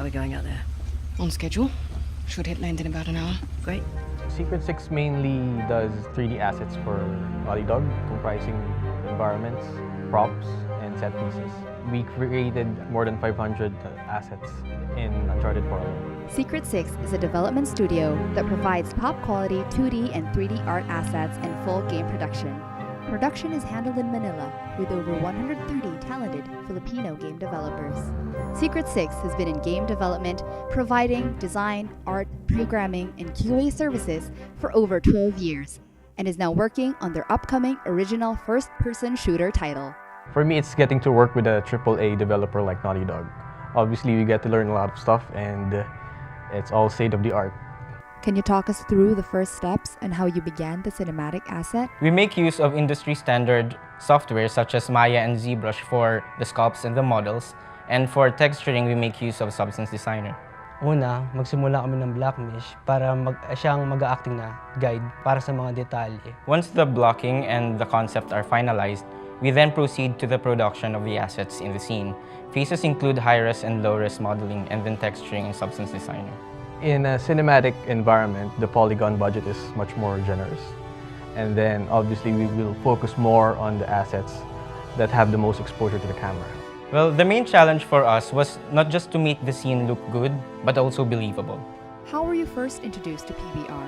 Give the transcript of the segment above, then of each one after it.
we going out there? On schedule. Should hit land in about an hour. Great. Secret 6 mainly does 3D assets for Naughty Dog, comprising environments, props, and set pieces. We created more than 500 assets in Uncharted 4 alone. Secret 6 is a development studio that provides top-quality 2D and 3D art assets and full game production. Production is handled in Manila with over 130 talented Filipino game developers. Secret 6 has been in game development, providing design, art, programming, and QA services for over 12 years, and is now working on their upcoming original first-person shooter title. For me, it's getting to work with a AAA developer like Naughty Dog. Obviously, we get to learn a lot of stuff, and it's all state-of-the-art. Can you talk us through the first steps and how you began the cinematic asset? We make use of industry-standard software such as Maya and ZBrush for the sculpts and the models, and for texturing, we make use of Substance Designer. Una, magsimula kami ng black mesh para siyang mag-acting na guide para sa mga detalye. Once the blocking and the concept are finalized, we then proceed to the production of the assets in the scene. Phases include high-res and low-res modeling, and then texturing in Substance Designer. In a cinematic environment, the polygon budget is much more generous. And then, obviously, we will focus more on the assets that have the most exposure to the camera. Well, the main challenge for us was not just to make the scene look good, but also believable. How were you first introduced to PBR?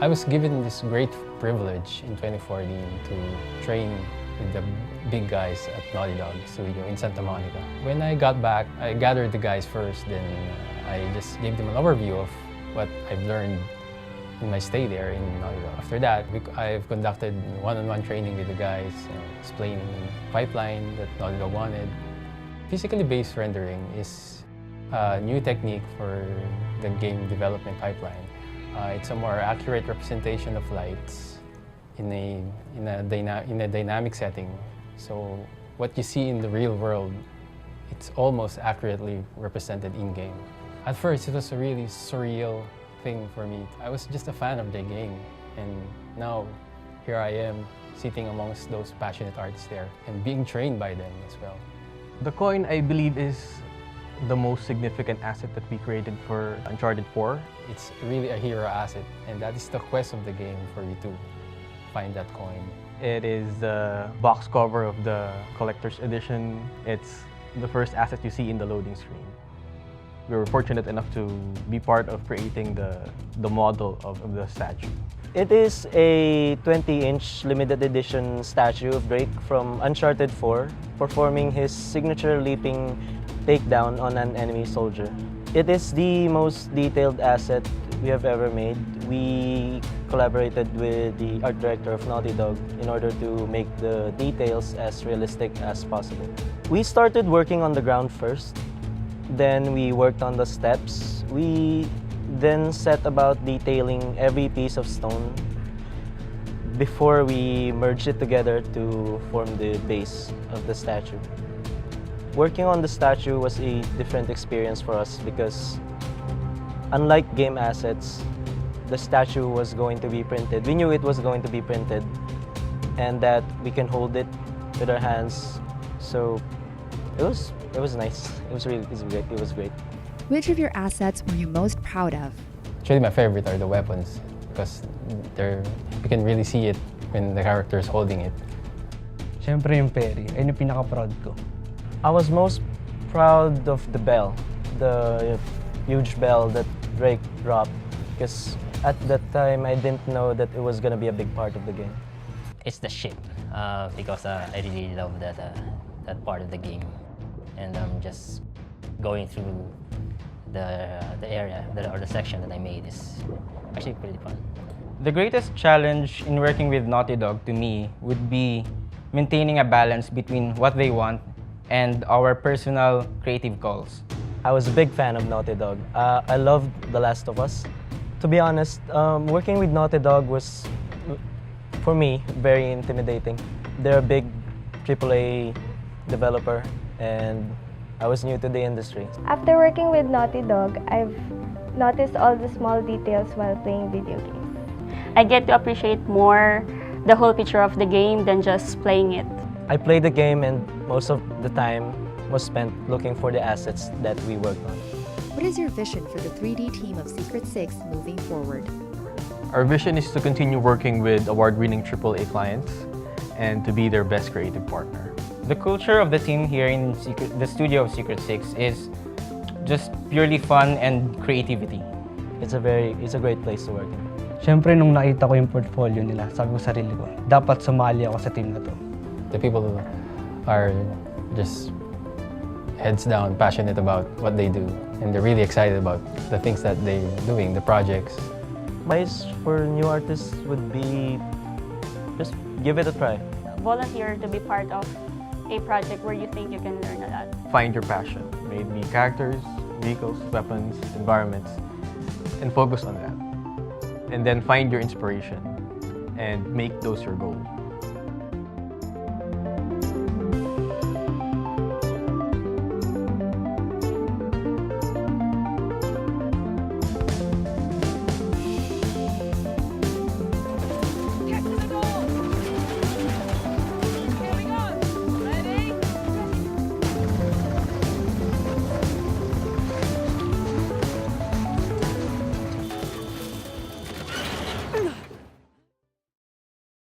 I was given this great privilege in 2014 to train with the big guys at Naughty Dog Studio in Santa Monica. When I got back, I gathered the guys first, then I just gave them an overview of what I've learned in my stay there in Naughty Dog. After that, I've conducted one-on-one training with the guys, explaining pipeline that Naughty Dog wanted. Physically based rendering is a new technique for the game development pipeline. It's a more accurate representation of lights in a dynamic setting. So what you see in the real world, it's almost accurately represented in-game. At first, it was a really surreal thing for me. I was just a fan of the game, and now here I am sitting amongst those passionate artists there and being trained by them as well. The coin, I believe, is the most significant asset that we created for Uncharted 4. It's really a hero asset, and that is the quest of the game for you to find that coin. It is the box cover of the collector's edition. It's the first asset you see in the loading screen. We were fortunate enough to be part of creating the model of the statue. It is a 20-inch limited edition statue of Drake from Uncharted 4, performing his signature leaping takedown on an enemy soldier. It is the most detailed asset we have ever made. We collaborated with the art director of Naughty Dog in order to make the details as realistic as possible. We started working on the ground first, then we worked on the steps. We then set about detailing every piece of stone before we merged it together to form the base of the statue. Working on the statue was a different experience for us because unlike game assets, the statue was going to be printed. We knew it was going to be printed and that we can hold it with our hands. So it was nice. It was great. Which of your assets were you most proud of? Actually, my favorite are the weapons because you can really see it when the character is holding it. Siyempre yung Perry, ayun yung pinaka-proud ko. I was most proud of the bell, the huge bell that Drake dropped, because at that time I didn't know that it was gonna be a big part of the game. It's the ship, because I really love that part of the game, and I'm just going through the area or the section that I made is actually pretty fun. The greatest challenge in working with Naughty Dog to me would be maintaining a balance between what they want and our personal creative goals. I was a big fan of Naughty Dog. I loved The Last of Us. To be honest, working with Naughty Dog was, for me, very intimidating. They're a big AAA developer, and I was new to the industry. After working with Naughty Dog, I've noticed all the small details while playing video games. I get to appreciate more the whole picture of the game than just playing it. I played the game and most of the time was spent looking for the assets that we worked on. What is your vision for the 3D team of Secret 6 moving forward? Our vision is to continue working with award-winning AAA clients and to be their best creative partner. The culture of the team here in the studio of Secret 6 is just purely fun and creativity. It's a great place to work in. Siyempre, nung nakita ko yung portfolio nila, sabi ko sa sarili ko, dapat sumali ako sa team na to. The people are just heads down, passionate about what they do, and they're really excited about the things that they're doing, the projects. Advice for new artists would be just give it a try. Volunteer to be part of a project where you think you can learn a lot. Find your passion, maybe characters, vehicles, weapons, environments, and focus on that. And then find your inspiration and make those your goal.